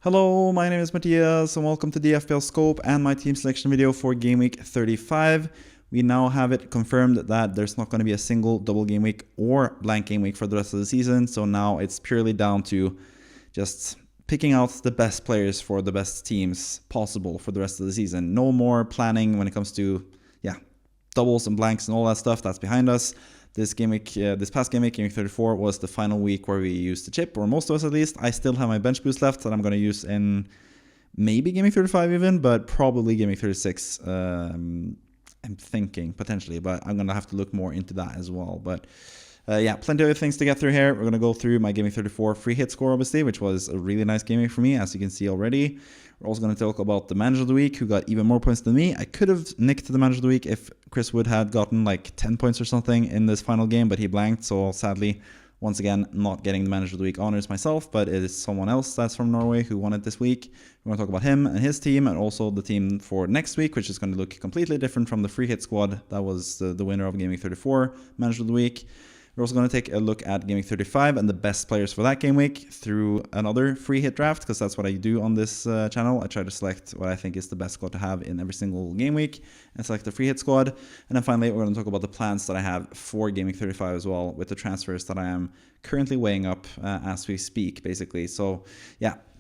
Hello, my name is Matthias and welcome to the FPL Scope and my team selection video for Game Week 35. We now have it confirmed that there's not going to be a single double game week or blank game week for the rest of the season. So now it's purely down to just picking out the best players for the best teams possible for the rest of the season. No more planning when it comes to, doubles and blanks and all that stuff. That's behind us. This past game week, Game Week 34, was the final week where we used the chip, or most of us at least. I still have my bench boost left that I'm going to use in maybe Game Week 35 even, but probably Game Week 36. I'm thinking potentially, but I'm going to have to look more into that as well. But plenty of other things to get through here. We're going to go through my Game Week 34 free hit score, obviously, which was a really nice game week for me, as you can see already. We're also going to talk about the manager of the week, who got even more points than me. I could have nicked the manager of the week if Chris Wood had gotten like 10 points or something in this final game, but he blanked. So sadly, once again, not getting the manager of the week honors myself, but it is someone else that's from Norway who won it this week. We're going to talk about him and his team, and also the team for next week, which is going to look completely different from the free hit squad that was the winner of Game Week 34 manager of the week. We're also going to take a look at Game Week 35 and the best players for that game week through another free hit draft, because that's what I do on this channel. I try to select what I think is the best squad to have in every single game week and select the free hit squad. And then finally, we're going to talk about the plans that I have for Game Week 35 as well, with the transfers that I am currently weighing up as we speak, basically. So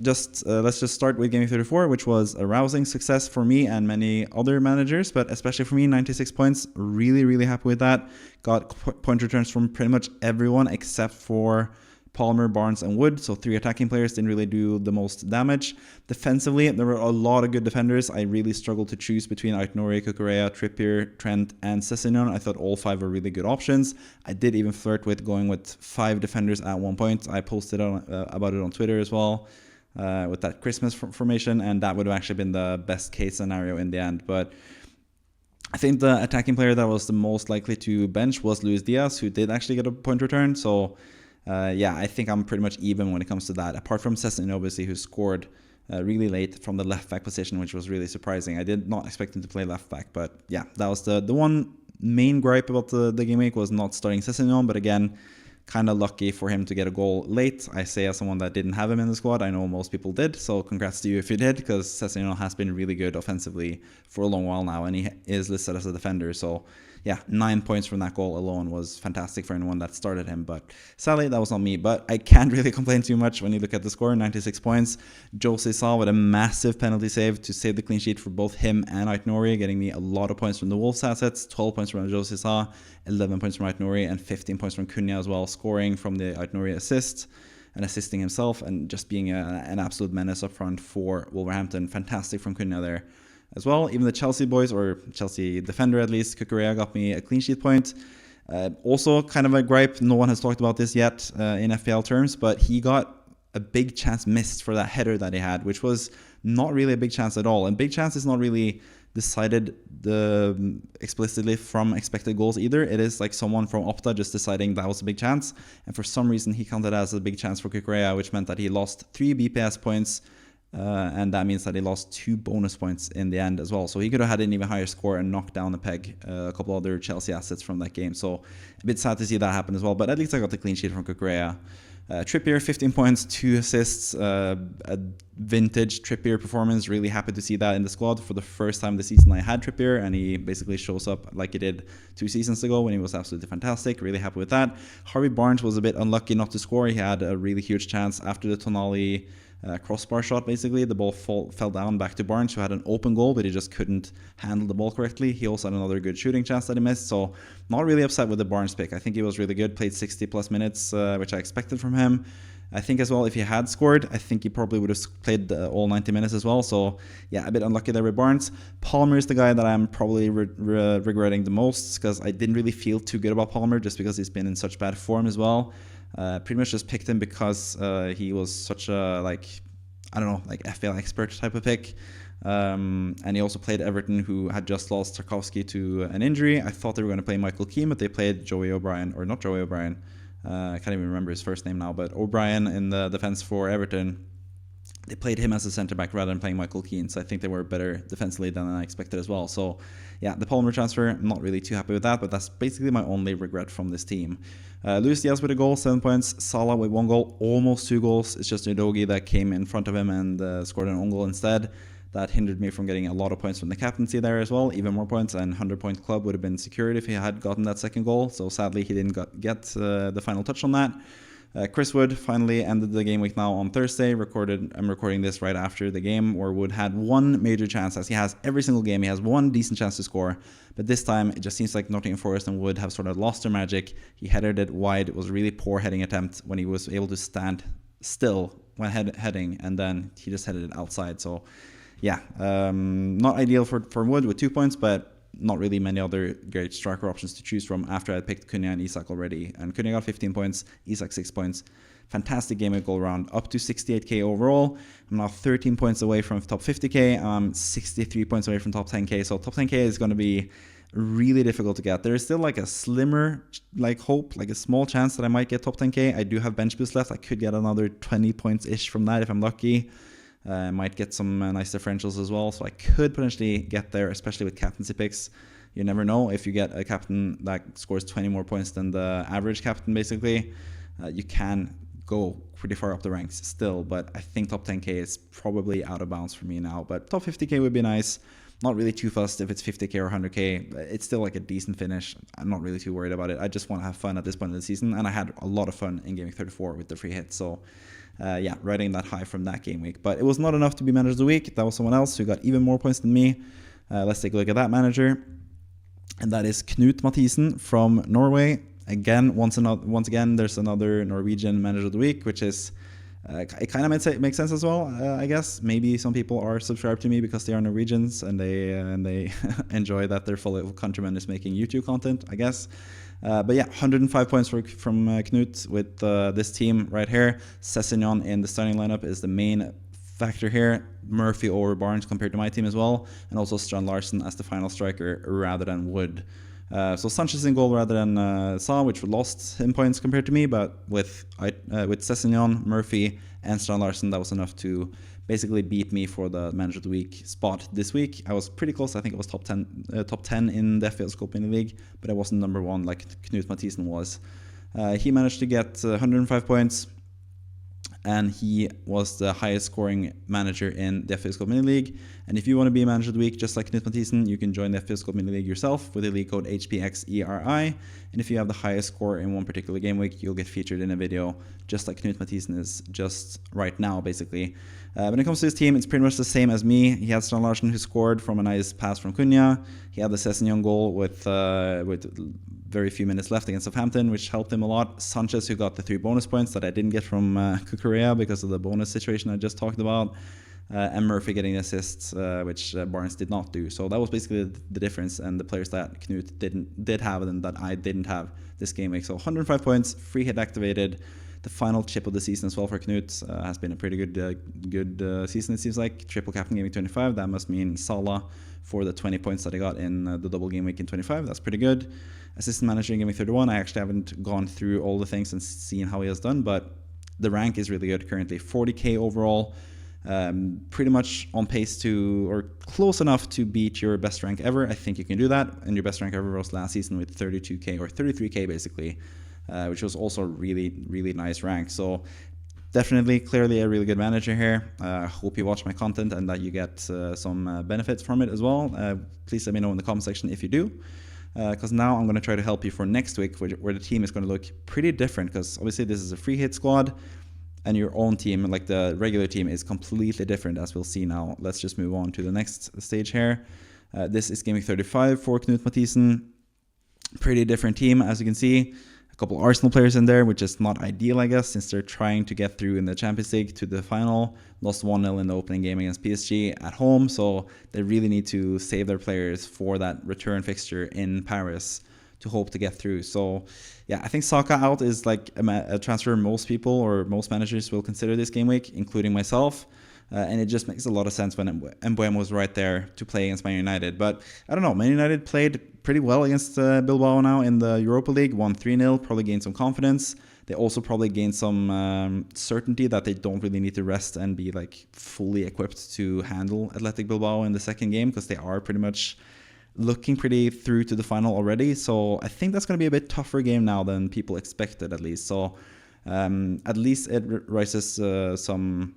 let's just start with Game Week 34, which was a rousing success for me and many other managers, but especially for me, 96 points. Really, really happy with that. Got point returns from pretty much everyone except for Palmer, Barnes, and Wood. So 3 attacking players didn't really do the most damage. Defensively, there were a lot of good defenders. I really struggled to choose between Aitnori, Kukurea, Trippier, Trent, and Sessegnon. I thought all 5 were really good options. I did even flirt with going with 5 defenders at one point. I posted about it on Twitter as well with that Christmas formation, and that would have actually been the best case scenario in the end. But I think the attacking player that was the most likely to bench was Luis Diaz, who did actually get a point return. So I think I'm pretty much even when it comes to that, apart from Sessegnon, obviously, who scored really late from the left back position, which was really surprising. I did not expect him to play left back, but yeah, that was the one main gripe about the game week, was not starting Sessegnon. But again, kind of lucky for him to get a goal late. I say as someone that didn't have him in the squad. I know most people did, so congrats to you if you did, because Sessegnon has been really good offensively for a long while now, and he is listed as a defender. So yeah, 9 points from that goal alone was fantastic for anyone that started him. But sadly, that was not me. But I can't really complain too much when you look at the score, 96 points. Jose Sa with a massive penalty save to save the clean sheet for both him and Aitnori, getting me a lot of points from the Wolves assets. 12 points from Jose Sa, 11 points from Aitnori, and 15 points from Cunha as well, scoring from the Aitnori assist and assisting himself, and just being an absolute menace up front for Wolverhampton. Fantastic from Cunha there as well. Even the Chelsea boys, or Chelsea defender at least, Kukurea, got me a clean sheet point. Also kind of a gripe, no one has talked about this yet in FPL terms, but he got a big chance missed for that header that he had, which was not really a big chance at all. And big chance is not really decided explicitly from expected goals either. It is like someone from Opta just deciding that was a big chance, and for some reason he counted as a big chance for Kukurea, which meant that he lost 3 BPS points, and that means that he lost 2 bonus points in the end as well. So he could have had an even higher score and knocked down a peg a couple other Chelsea assets from that game. So a bit sad to see that happen as well, but at least I got the clean sheet from Kukurea. Trippier, 15 points, 2 assists, a vintage Trippier performance. Really happy to see that in the squad for the first time this season. I had Trippier, and he basically shows up like he did 2 seasons ago when he was absolutely fantastic. Really happy with that. Harvey Barnes was a bit unlucky not to score. He had a really huge chance after the Tonali crossbar shot, basically. The ball fell down back to Barnes, who had an open goal, but he just couldn't handle the ball correctly. He also had another good shooting chance that he missed, so not really upset with the Barnes pick. I think he was really good, played 60 plus minutes, which I expected from him. I think as well, if he had scored, I think he probably would have played all 90 minutes as well. So yeah, a bit unlucky there with Barnes. Palmer is the guy that I'm probably regretting the most, because I didn't really feel too good about Palmer, just because he's been in such bad form as well. Pretty much just picked him because he was such a, FPL expert type of pick. And he also played Everton, who had just lost Tarkowski to an injury. I thought they were going to play Michael Keane, but they played Joey O'Brien, or not Joey O'Brien. I can't even remember his first name now, but O'Brien in the defense for Everton. they played him as a center back rather than playing Michael Keane. So I think they were better defensively than I expected as well. So yeah, the Palmer transfer, I'm not really too happy with that, but that's basically my only regret from this team. Luis Diaz with a goal, 7 points. Salah with 1 goal, almost 2 goals. It's just Udogie that came in front of him and scored an own goal instead. That hindered me from getting a lot of points from the captaincy there as well. Even more points, and 100-point club would have been secured if he had gotten that second goal. So sadly, he didn't get the final touch on that. Chris Wood finally ended the game week now on Thursday. I'm recording this right after the game where Wood had one major chance, as he has every single game. He has one decent chance to score, but this time it just seems like Nottingham Forest and Wood have sort of lost their magic. He headed it wide. It was a really poor heading attempt when he was able to stand still when heading, and then he just headed it outside. So yeah, not ideal for Wood with 2 points, but not really many other great striker options to choose from after I picked Cunha and Isak already. And Cunha got 15 points, Isak 6 points. Fantastic game week all around, up to 68k overall. I'm now 13 points away from top 50k. I'm 63 points away from top 10k. So top 10k is going to be really difficult to get. There is still like a slimmer hope, like a small chance that I might get top 10k. I do have bench boost left. I could get another 20 points ish from that if I'm lucky. I might get some nice differentials as well, so I could potentially get there, especially with captaincy picks. You never know. If you get a captain that scores 20 more points than the average captain, basically, you can go pretty far up the ranks still, but I think top 10k is probably out of bounds for me now. But top 50k would be nice. Not really too fussed if it's 50k or 100k. It's still like a decent finish. I'm not really too worried about it. I just want to have fun at this point of the season, and I had a lot of fun in Game Week 34 with the free hit. So yeah, riding that high from that game week. But it was not enough to be manager of the week. That was someone else who got even more points than me. Let's take a look at that manager. And that is Knut Mathisen from Norway. Again, once again, there's another Norwegian manager of the week, which is it kind of makes sense as well, I guess. Maybe some people are subscribed to me because they are Norwegians and they enjoy that their fellow countrymen is making YouTube content, I guess. But yeah, 105 points from Knut with this team right here. Sessegnon in the starting lineup is the main factor here. Murphy over Barnes compared to my team as well. And also Strand Larsen as the final striker rather than Wood. So Sanchez in goal rather than Sa, which lost him points compared to me. But with Sessegnon, Murphy, and Strand Larsen, that was enough to basically beat me for the manager of the week spot this week. I was pretty close. I think it was top 10 in the FPL Scope Mini League, but I wasn't number one like Knut Mathisen was. He managed to get 105 points, and he was the highest scoring manager in the FPL Scope Mini League. And if you want to be a manager of the week, just like Knut Mathisen, you can join the FPL Scope Mini League yourself with the league code hpxeri. And if you have the highest score in one particular game week, you'll get featured in a video, just like Knut Mathisen is just right now, basically. When it comes to his team, it's pretty much the same as me. He had Strand Larsen, who scored from a nice pass from Cunha. He had the Sessegnon goal with very few minutes left against Southampton, which helped him a lot. Sanchez, who got the 3 bonus points that I didn't get from Cucurella because of the bonus situation I just talked about. And Murphy getting assists, which Barnes did not do. So that was basically the difference, and the players that Knut did have and that I didn't have this game week. So 105 points, free hit activated. The final chip of the season as well for Knut has been a pretty good season, it seems like. Triple captain game week 25. That must mean Salah for the 20 points that I got in the double game week in 25. That's pretty good. Assistant manager in game week 31. I actually haven't gone through all the things and seen how he has done, but the rank is really good currently. 40k overall. Pretty much on pace to, or close enough to beat your best rank ever. I think you can do that. And your best rank ever was last season with 32k or 33k basically, which was also a really nice rank. So definitely, clearly a really good manager here. Hope you watch my content and that you get some benefits from it as well. Please let me know in the comment section if you do. Because now I'm going to try to help you for next week, where the team is going to look pretty different, because obviously this is a free hit squad. And your own team, like the regular team, is completely different, as we'll see now. Let's just move on to the next stage here. This is Game Week 35 for Knut Mathisen. Pretty different team, as you can see. A couple Arsenal players in there, which is not ideal, I guess, since they're trying to get through in the Champions League to the final. Lost 1-0 in the opening game against PSG at home, so they really need to save their players for that return fixture in Paris to hope to get through. So yeah, I think Saka out is like a transfer most people or most managers will consider this game week, including myself. And it just makes a lot of sense when Mbeumo was right there to play against Man United. But I don't know, Man United played pretty well against Bilbao now in the Europa League, won 3-0, probably gained some confidence. They also probably gain some certainty that they don't really need to rest and be like fully equipped to handle Athletic Bilbao in the second game, because they are pretty much looking pretty through to the final already. So I think that's going to be a bit tougher game now than people expected, at least. So at least it raises some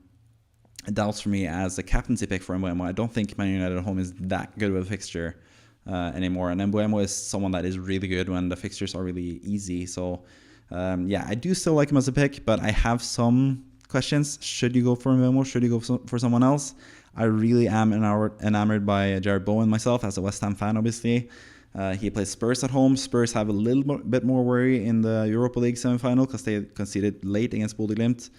doubts for me as a captaincy pick for Mbuemo. I don't think Man United at home is that good of a fixture anymore. And Mbuemo is someone that is really good when the fixtures are really easy. So yeah, I do still like him as a pick, but I have some questions. Should you go for Mbuemo? Should you go for someone else? I really am enamored by Jared Bowen myself as a West Ham fan, obviously. He plays Spurs at home. Spurs have a little bit more worry in the Europa League semi-final because they conceded late against Bodø/Glimt,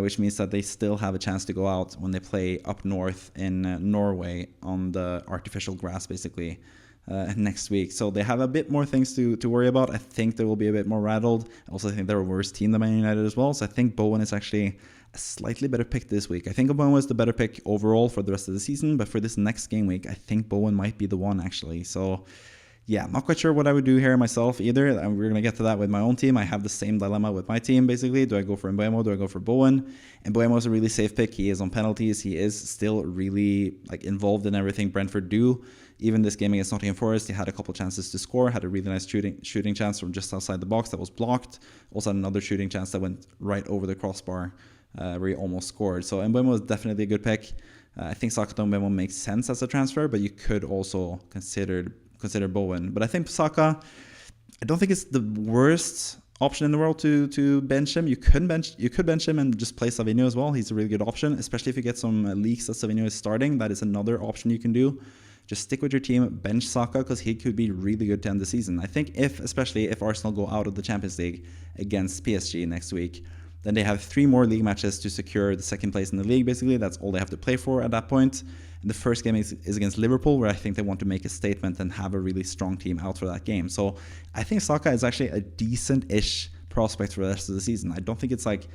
which means that they still have a chance to go out when they play up north in Norway on the artificial grass, basically, next week. So they have a bit more things to worry about. I think they will be a bit more rattled. I also think they're a worse team than Man United as well. So I think Bowen is actually a slightly better pick this week. I think Bowen was the better pick overall for the rest of the season, but for this next game week, I think Bowen might be the one, actually. So yeah, I'm not quite sure what I would do here myself either. And we're going to get to that with my own team. I have the same dilemma with my team, basically. Do I go for Mbuemo? Do I go for Bowen? And Mbuemo is a really safe pick. He is on penalties. He is still really like involved in everything Brentford do. Even this game against Nottingham Forest, he had a couple chances to score, had a really nice shooting chance from just outside the box that was blocked. Also had another shooting chance that went right over the crossbar, where he almost scored. So Mbuemo is definitely a good pick. I think Saka to Mbuemo makes sense as a transfer, but you could also consider Bowen. But I think Saka, I don't think it's the worst option in the world to bench him. You could bench him and just play Savinho as well. He's a really good option, especially if you get some leaks that Savinho is starting. That is another option you can do. Just stick with your team, bench Saka, because he could be really good to end the season. I think especially if Arsenal go out of the Champions League against PSG next week, then they have 3 more league matches to secure the second place in the league, basically. That's all they have to play for at that point. And the first game is against Liverpool, where I think they want to make a statement and have a really strong team out for that game. So I think Saka is actually a decent-ish prospect for the rest of the season. I don't think it's like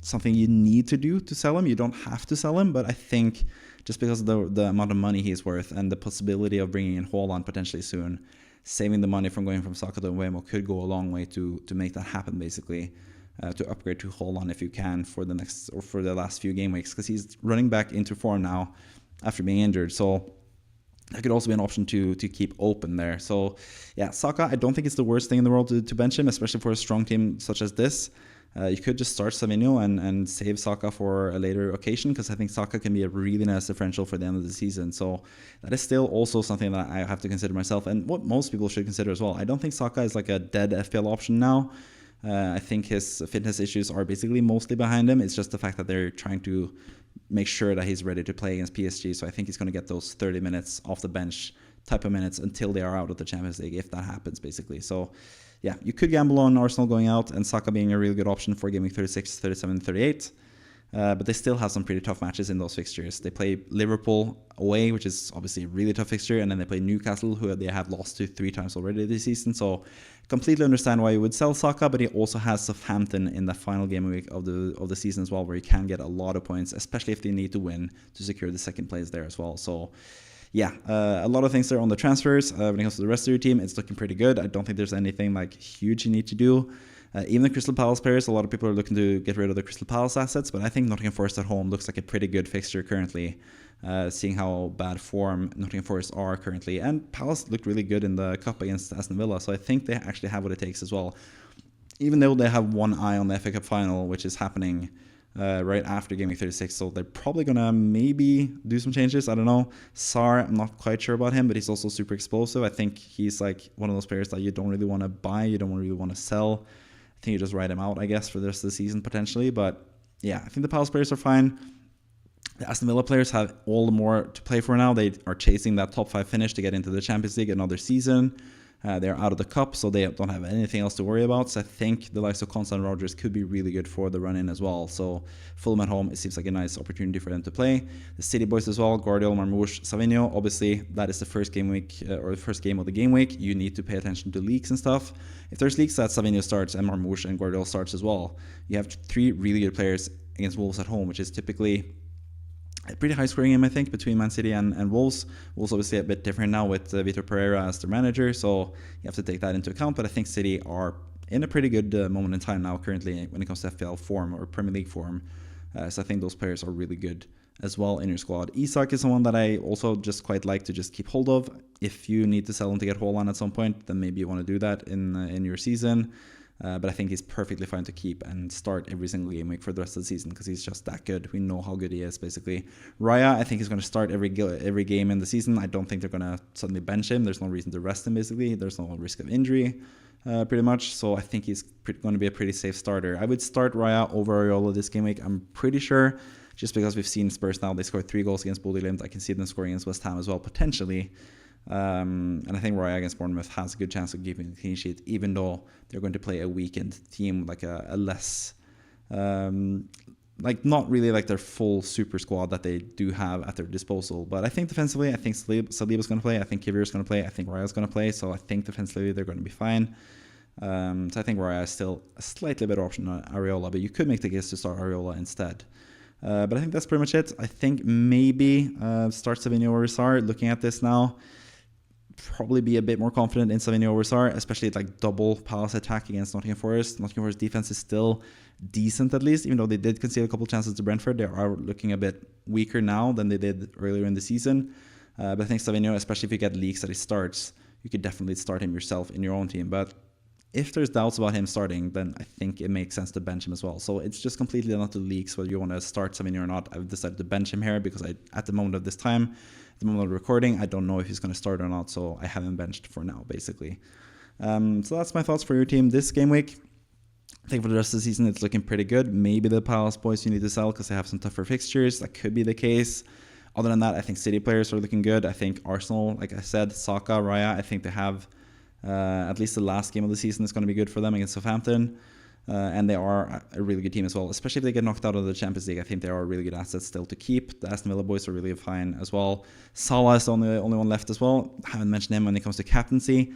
something you need to do to sell him. You don't have to sell him, but I think just because of the amount of money he's worth and the possibility of bringing in Haaland potentially soon, saving the money from going from Saka to Mbuemo could go a long way to make that happen, basically. To upgrade to Haaland if you can for the last few game weeks, because he's running back into form now after being injured. So that could also be an option to keep open there. So yeah, Saka, I don't think it's the worst thing in the world to bench him, especially for a strong team such as this. You could just start Savinho and save Saka for a later occasion, because I think Saka can be a really nice differential for the end of the season. So that is still also something that I have to consider myself, and what most people should consider as well. I don't think Saka is like a dead FPL option now. I think his fitness issues are basically mostly behind him. It's just the fact that they're trying to make sure that he's ready to play against PSG. So I think he's going to get those 30 minutes off the bench type of minutes until they are out of the Champions League, if that happens, basically. So yeah, you could gamble on Arsenal going out and Saka being a really good option for game week 36, 37, 38. But they still have some pretty tough matches in those fixtures. They play Liverpool away, which is obviously a really tough fixture, and then they play Newcastle, who they have lost to 3 times already this season. So completely understand why you would sell Saka, but he also has Southampton in the final game week of the season as well, where he can get a lot of points, especially if they need to win to secure the second place there as well. So yeah, a lot of things there on the transfers. When it comes to the rest of your team, it's looking pretty good. I don't think there's anything like huge you need to do. Even the Crystal Palace players, a lot of people are looking to get rid of the Crystal Palace assets, but I think Nottingham Forest at home looks like a pretty good fixture currently, seeing how bad form Nottingham Forest are currently. And Palace looked really good in the Cup against Aston Villa, so I think they actually have what it takes as well. Even though they have one eye on the FA Cup final, which is happening right after Game Week 36, so they're probably going to maybe do some changes. I don't know. Sarr, I'm not quite sure about him, but he's also super explosive. I think he's like one of those players that you don't really want to buy, you don't really want to sell. I think you just write him out, I guess, for the rest of the season potentially. But yeah, I think the Palace players are fine. The Aston Villa players have all the more to play for now. They are chasing that top 5 finish to get into the Champions League another season. They're out of the Cup, so they don't have anything else to worry about. So I think the likes of Konsa and Rodgers could be really good for the run-in as well. So Fulham at home, it seems like a nice opportunity for them to play. The City boys as well, Guardiola, Marmoush, Savinho. Obviously, that is the first game week, or the first game of the game week. You need to pay attention to leaks and stuff. If there's leaks, that Savinho starts and Marmoush and Guardiola starts as well. You have 3 really good players against Wolves at home, which is typically a pretty high scoring game, I think, between Man City and Wolves. Wolves obviously a bit different now with Vitor Pereira as their manager, so you have to take that into account. But I think City are in a pretty good moment in time now currently when it comes to FPL form or Premier League form. So I think those players are really good as well in your squad. Isak is someone that I also just quite like to just keep hold of. If you need to sell him to get Haaland at some point, then maybe you want to do that in your season. But I think he's perfectly fine to keep and start every single game week for the rest of the season because he's just that good. We know how good he is, basically. Raya, I think he's going to start every game in the season. I don't think they're going to suddenly bench him. There's no reason to rest him, basically. There's no risk of injury, pretty much. So I think he's going to be a pretty safe starter. I would start Raya over Areola this game week, I'm pretty sure, just because we've seen Spurs now. They scored 3 goals against Bodø/Glimt. I can see them scoring against West Ham as well, potentially. And I think Raya against Bournemouth has a good chance of keeping a clean sheet, even though they're going to play a weakened team, like a less, like not really like their full super squad that they do have at their disposal. But I think defensively, I think Saliba's going to play. I think Kivir's going to play. I think Raya's going to play. So I think defensively they're going to be fine. So I think Raya is still a slightly better option than Areola, but you could make the case to start Areola instead. But I think that's pretty much it. I think maybe start Savinho or Sarr. Looking at this now, probably be a bit more confident in Savinho over Sarr, especially like double Palace attack against Nottingham Forest. Nottingham Forest defense is still decent at least, even though they did concede a couple chances to Brentford. They are looking a bit weaker now than they did earlier in the season. But I think Savinho, especially if you get leaks that he starts, you could definitely start him yourself in your own team. But if there's doubts about him starting, then I think it makes sense to bench him as well. So it's just completely not the leaks whether you want to start Savinho or not. I've decided to bench him here because at the moment of this time, at the moment of recording, I don't know if he's going to start or not. So I have him benched for now, basically. So that's my thoughts for your team this game week. I think for the rest of the season, it's looking pretty good. Maybe the Palace boys you need to sell because they have some tougher fixtures. That could be the case. Other than that, I think City players are looking good. I think Arsenal, like I said, Saka, Raya, I think they have at least the last game of the season is going to be good for them against Southampton. And they are a really good team as well, especially if they get knocked out of the Champions League. I think they are really good assets still to keep. The Aston Villa boys are really fine as well. Salah is the only one left as well. I haven't mentioned him when it comes to captaincy.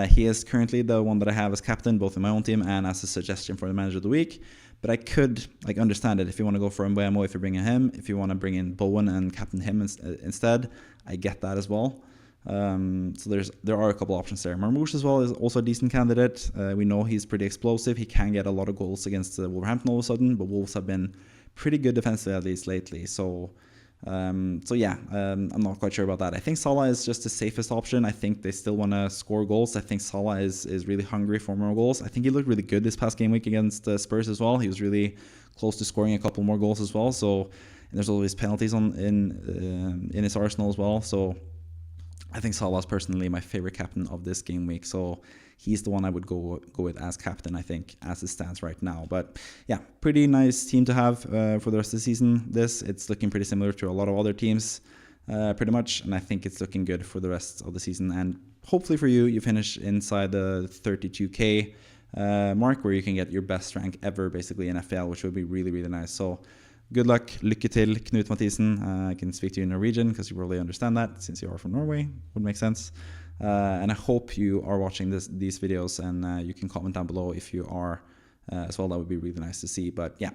He is currently the one that I have as captain, both in my own team and as a suggestion for the manager of the week. But I could understand it if you want to go for Mbeumo, if you're bringing him, if you want to bring in Bowen and captain him instead. I get that as well. So there are a couple options there. Marmoush as well is also a decent candidate. We know he's pretty explosive. He can get a lot of goals against Wolverhampton all of a sudden, but Wolves have been pretty good defensively at least lately. So I'm not quite sure about that. I think Salah is just the safest option. I think they still want to score goals. I think Salah is really hungry for more goals. I think he looked really good this past game week against Spurs as well. He was really close to scoring a couple more goals as well. So and there's always penalties in his arsenal as well. So I think Salah is personally my favorite captain of this game week. So he's the one I would go with as captain, I think, as it stands right now. But yeah, pretty nice team to have for the rest of the season. It's looking pretty similar to a lot of other teams, pretty much. And I think it's looking good for the rest of the season. And hopefully for you finish inside the 32K mark where you can get your best rank ever, basically, in FPL, which would be really, really nice. So good luck, lykke til, Knut Mathisen. I can speak to you in Norwegian because you probably understand that since you are from Norway. Would make sense. And I hope you are watching these videos and you can comment down below if you are as well. That would be really nice to see. But yeah,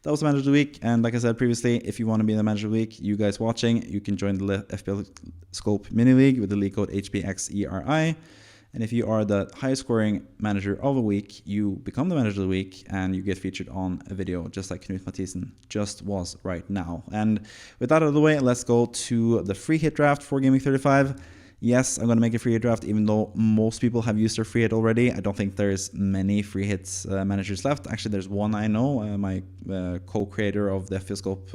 that was the Manager of the Week. And like I said previously, if you want to be in the Manager of the Week, you guys watching, you can join the FPL Scope Mini League with the league code hpxeri. And if you are the highest scoring manager of the week, you become the manager of the week and you get featured on a video just like Knut Mathisen just was right now. And with that out of the way, let's go to the free hit draft for Game Week 35. Yes, I'm going to make a free hit draft, even though most people have used their free hit already. I don't think there's many free hits managers left. Actually, there's one I know, my co-creator of the FPL Scope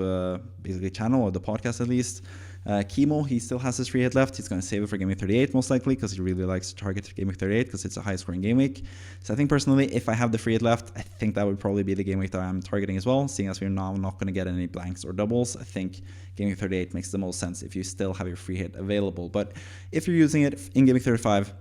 basically channel, or the podcast at least. Chemo, he still has his free hit left. He's going to save it for Game Week 38 most likely because he really likes to target Game Week 38 because it's a high scoring game week. So I think personally, if I have the free hit left, I think that would probably be the game week that I'm targeting as well, seeing as we're now not going to get any blanks or doubles. I think Game Week 38 makes the most sense if you still have your free hit available. But if you're using it in Game Week 35,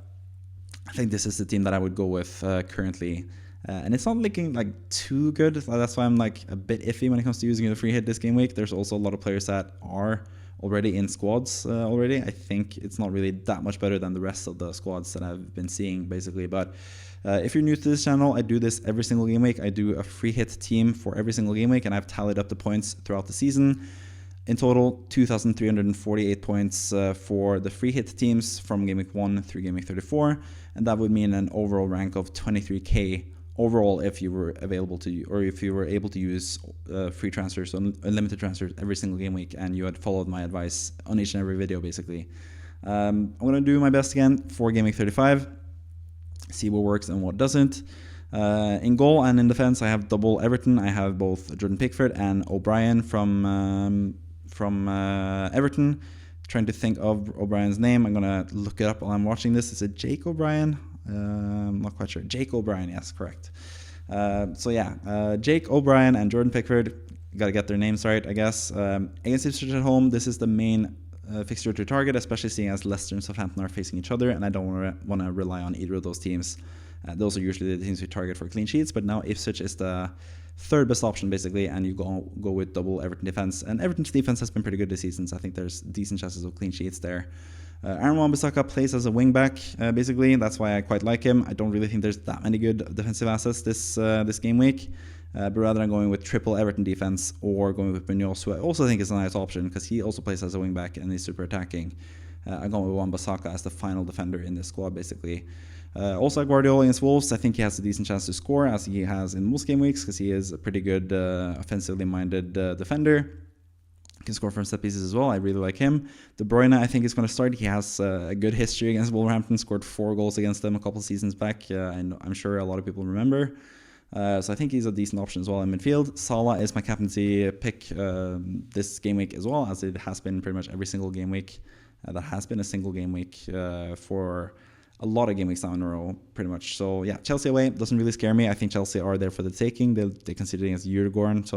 I think this is the team that I would go with currently. And it's not looking like too good. That's why I'm like a bit iffy when it comes to using the free hit this game week. There's also a lot of players that are already in squads already. I think it's not really that much better than the rest of the squads that I've been seeing basically. But if you're new to this channel, I do this every single game week. I do a free hit team for every single game week, and I've tallied up the points throughout the season. In total, 2,348 points for the free hit teams from game week 1 through game week 34. And that would mean an overall rank of 23K overall, if you were able to use free transfers, unlimited transfers every single game week, and you had followed my advice on each and every video, basically. I'm going to do my best again for game week 35, see what works and what doesn't. In goal and in defense, I have double Everton. I have both Jordan Pickford and O'Brien from Everton. Trying to think of O'Brien's name. I'm going to look it up while I'm watching this. Is it Jake O'Brien? I'm not quite sure. Jake O'Brien, yes, correct. Jake O'Brien and Jordan Pickford, got to get their names right, I guess. Against Ipswich at home, this is the main fixture to target, especially seeing as Leicester and Southampton are facing each other, and I don't want to rely on either of those teams. Those are usually the teams we target for clean sheets, but now Ipswich is the third best option, basically, and you go with double Everton defense. And Everton's defense has been pretty good this season, so I think there's decent chances of clean sheets there. Aaron Wan-Bissaka plays as a wing-back, basically. That's why I quite like him. I don't really think there's that many good defensive assets this game week. But rather I'm going with triple Everton defense or going with Munoz, who I also think is a nice option because he also plays as a wing-back and he's super attacking. I'm going with Wan-Bissaka as the final defender in this squad, basically. Also Guardiola against Wolves, I think he has a decent chance to score, as he has in most game weeks, because he is a pretty good offensively minded defender. Can score from set pieces as well. I really like him. De Bruyne, I think, is going to start. He has a good history against Wolverhampton. Scored 4 goals against them a couple seasons back, and I'm sure a lot of people remember. So I think he's a decent option as well in midfield. Salah is my captaincy pick this game week as well, as it has been pretty much every single game week. That has been a single game week for a lot of game weeks now in a row, pretty much. So yeah, Chelsea away doesn't really scare me. I think Chelsea are there for the taking. They conceded against Djurgården,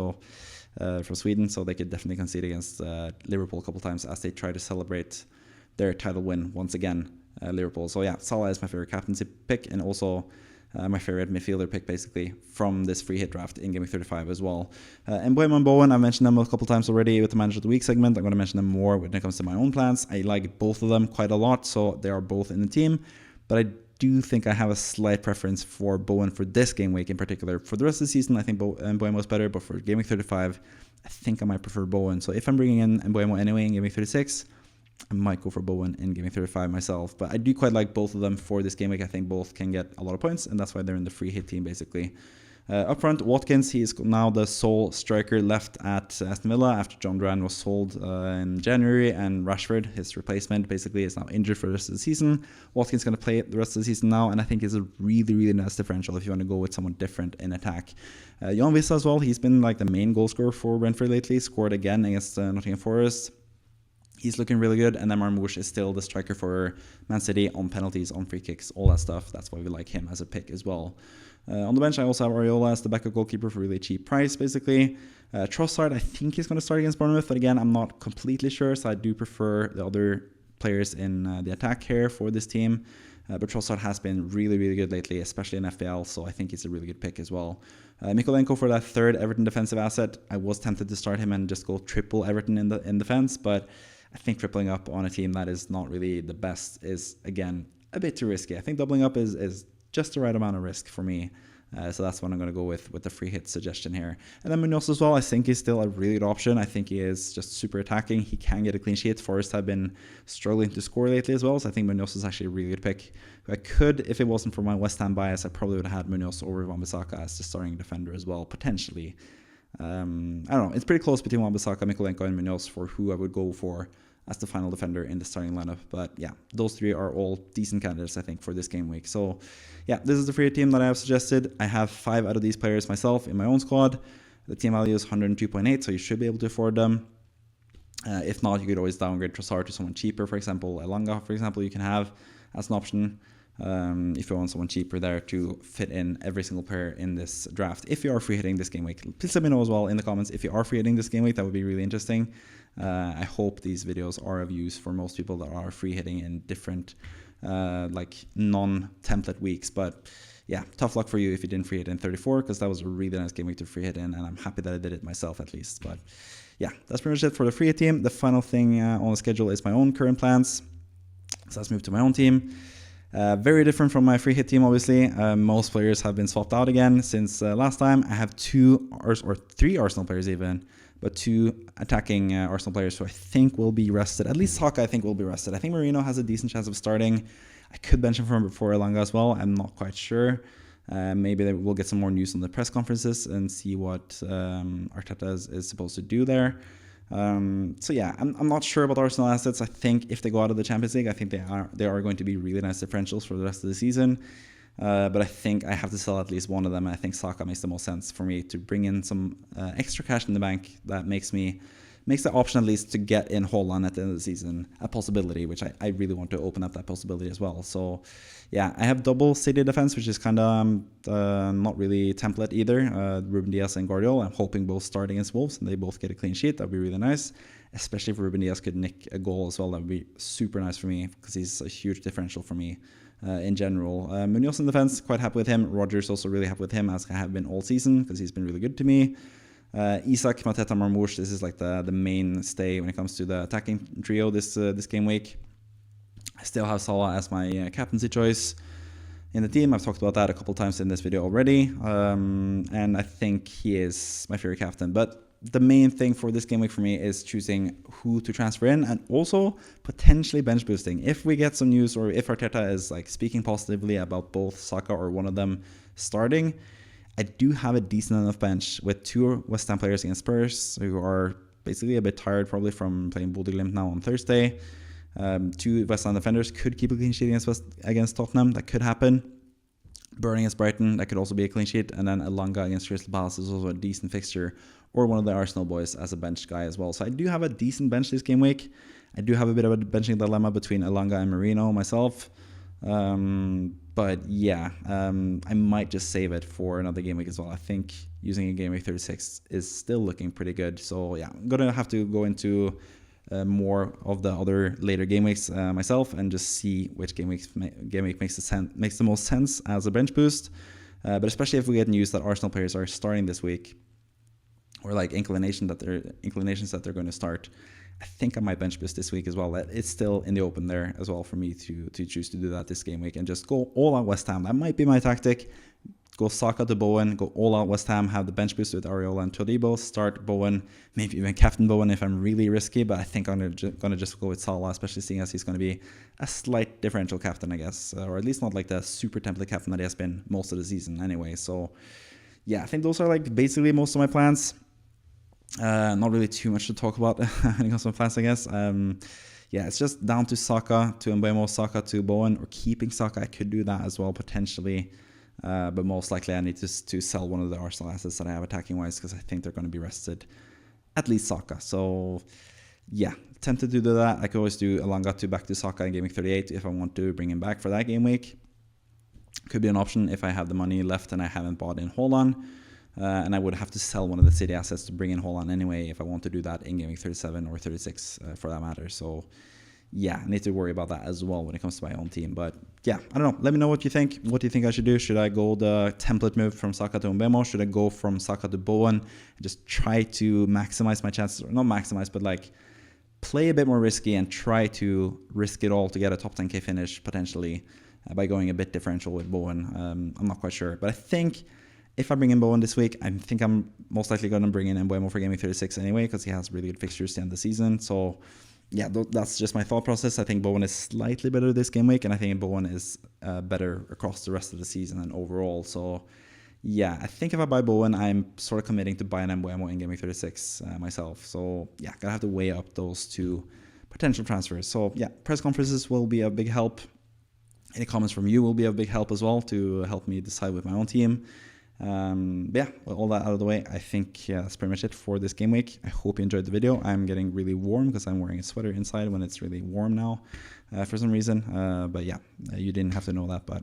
from Sweden, so they could definitely concede against Liverpool a couple times as they try to celebrate their title win once again, Liverpool. So yeah, Salah is my favorite captaincy pick, and also my favorite midfielder pick, basically, from this free hit draft in Game Week 35 as well. And Mbeumo and Bowen, I've mentioned them a couple times already with the Manager of the Week segment. I'm going to mention them more when it comes to my own plans. I like both of them quite a lot, so they are both in the team, but I do think I have a slight preference for Bowen for this game week in particular. For the rest of the season, I think Mbeumo is better, but for Game Week 35, I think I might prefer Bowen. So if I'm bringing in Mbeumo anyway in Game Week 36, I might go for Bowen in Game Week 35 myself. But I do quite like both of them for this game week. I think both can get a lot of points, and that's why they're in the free hit team, basically. Up front, Watkins, he is now the sole striker left at Aston Villa after John Duran was sold in January, and Rashford, his replacement, basically is now injured for the rest of the season. Watkins is going to play the rest of the season now, and I think it's a really, really nice differential if you want to go with someone different in attack. Jan Vissa as well, he's been like the main goal scorer for Brentford lately, scored again against Nottingham Forest. He's looking really good, and then Marmoush is still the striker for Man City on penalties, on free kicks, all that stuff. That's why we like him as a pick as well. On the bench, I also have Areola as the backup goalkeeper for a really cheap price, basically. Trossard, I think he's going to start against Bournemouth, but again, I'm not completely sure, so I do prefer the other players in the attack here for this team. But Trossard has been really, really good lately, especially in FPL, so I think he's a really good pick as well. Mikolenko for that third Everton defensive asset. I was tempted to start him and just go triple Everton in defense, but I think tripling up on a team that is not really the best is, again, a bit too risky. I think doubling up is just the right amount of risk for me. So that's what I'm going to go with the free hit suggestion here. And then Munoz as well, I think he's still a really good option. I think he is just super attacking. He can get a clean sheet. Forest have been struggling to score lately as well, so I think Munoz is actually a really good pick. I could, if it wasn't for my West Ham bias, I probably would have had Munoz over Wan-Bissaka as the starting defender as well, potentially. I don't know. It's pretty close between Wan-Bissaka, Mikolenko, and Munoz for who I would go for as the final defender in the starting lineup. But yeah, those three are all decent candidates, I think, for this game week. So yeah, this is the free team that I have suggested. I have 5 out of these players myself in my own squad. The team value is 102.8, so you should be able to afford them. If not, you could always downgrade Trossard to someone cheaper. For example, Elanga, for example, you can have as an option if you want someone cheaper there to fit in every single player in this draft. If you are free hitting this game week, please let me know as well in the comments if you are free hitting this game week. That would be really interesting. I hope these videos are of use for most people that are free hitting in different like non-template weeks. But yeah, tough luck for you if you didn't free hit in 34, because that was a really nice game week to free hit in, and I'm happy that I did it myself at least. But yeah, that's pretty much it for the free hit team. The final thing on the schedule is my own current plans. So let's move to my own team. Very different from my free hit team, obviously. Most players have been swapped out again since last time. I have 2 or 3 Arsenal players even, but 2 attacking Arsenal players who I think will be rested. At least Saka, I think, will be rested. I think Marino has a decent chance of starting. I could bench him for Elanga as well. I'm not quite sure. Maybe we'll get some more news on the press conferences and see what Arteta is supposed to do there. So yeah, I'm not sure about Arsenal assets. I think if they go out of the Champions League, I think they are going to be really nice differentials for the rest of the season. But I think I have to sell at least one of them. I think Saka makes the most sense for me to bring in some extra cash in the bank that makes the option at least to get in Haaland at the end of the season a possibility, which I really want to open up that possibility as well. So yeah, I have double City defense, which is kind of not really template either. Ruben Dias and Guardiola, I'm hoping both start against Wolves and they both get a clean sheet. That'd be really nice, especially if Ruben Dias could nick a goal as well. That would be super nice for me because he's a huge differential for me. In general, Munoz in defense, quite happy with him. Rogers also really happy with him, as I have been all season because he's been really good to me. Isak, Mateta, Marmoush, this is like the mainstay when it comes to the attacking trio this game week. I still have Salah as my captaincy choice in the team. I've talked about that a couple times in this video already, and I think he is my favorite captain. But the main thing for this game week for me is choosing who to transfer in and also potentially bench boosting. If we get some news or if Arteta is like speaking positively about both Saka or one of them starting, I do have a decent enough bench with 2 West Ham players against Spurs who are basically a bit tired probably from playing Bodø Glimt now on Thursday. 2 West Ham defenders could keep a clean sheet against Tottenham. That could happen. Burn against Brighton, that could also be a clean sheet. And then Elanga against Crystal Palace is also a decent fixture. Or one of the Arsenal boys as a bench guy as well. So I do have a decent bench this game week. I do have a bit of a benching dilemma between Elanga and Marino myself. But yeah, I might just save it for another game week as well. I think using a game week 36 is still looking pretty good. So yeah, I'm going to have to go into more of the other later game weeks myself and just see which game week makes the most sense as a bench boost. But especially if we get news that Arsenal players are starting this week, or like inclinations that they're going to start, I think I might bench boost this week as well. It's still in the open there as well for me to choose to do that this game week and just go all out West Ham. That might be my tactic. Go Saka to Bowen, go all out West Ham, have the bench boost with Areola and Todibo, start Bowen, maybe even captain Bowen if I'm really risky, but I think I'm going to just go with Salah, especially seeing as he's going to be a slight differential captain, I guess, or at least not like the super template captain that he has been most of the season anyway. So yeah, I think those are like basically most of my plans. Not really too much to talk about when it comes to my plans, I guess. Yeah, it's just down to Saka, to Mbeumo, Saka to Bowen, or keeping Saka. I could do that as well, potentially. But most likely I need to sell one of the Arsenal assets that I have attacking-wise because I think they're going to be rested, at least Saka. So, yeah, tempted to do that. I could always do Elanga to back to Saka in game week 38 if I want to bring him back for that game week. Could be an option if I have the money left and I haven't bought in Haaland. And I would have to sell one of the City assets to bring in Haaland anyway if I want to do that in game week 37 or 36 for that matter. So yeah, I need to worry about that as well when it comes to my own team. But yeah, I don't know. Let me know what you think. What do you think I should do? Should I go the template move from Saka to Mbeumo? Should I go from Saka to Bowen and just try to maximize my chances? Or not maximize, but like play a bit more risky and try to risk it all to get a top 10k finish potentially by going a bit differential with Bowen. I'm not quite sure. But I think if I bring in Bowen this week, I think I'm most likely going to bring in Mbeumo for game week 36 anyway because he has really good fixtures to end the season. So yeah, that's just my thought process. I think Bowen is slightly better this game week, and I think Bowen is better across the rest of the season and overall. So yeah, I think if I buy Bowen, I'm sort of committing to buying Mbeumo in game week 36 myself. So yeah, gonna have to weigh up those two potential transfers. So yeah, press conferences will be a big help. Any comments from you will be a big help as well to help me decide with my own team. Yeah, with all that out of the way, I think that's pretty much it for this game week. I hope you enjoyed the video. I'm getting really warm because I'm wearing a sweater inside when it's really warm now for some reason. But yeah, you didn't have to know that, but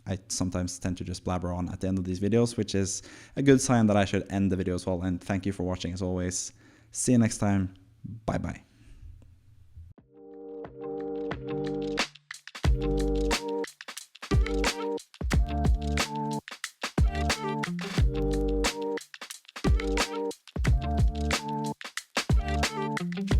I sometimes tend to just blabber on at the end of these videos, which is a good sign that I should end the video as well. And thank you for watching as always. See you next time. Bye bye.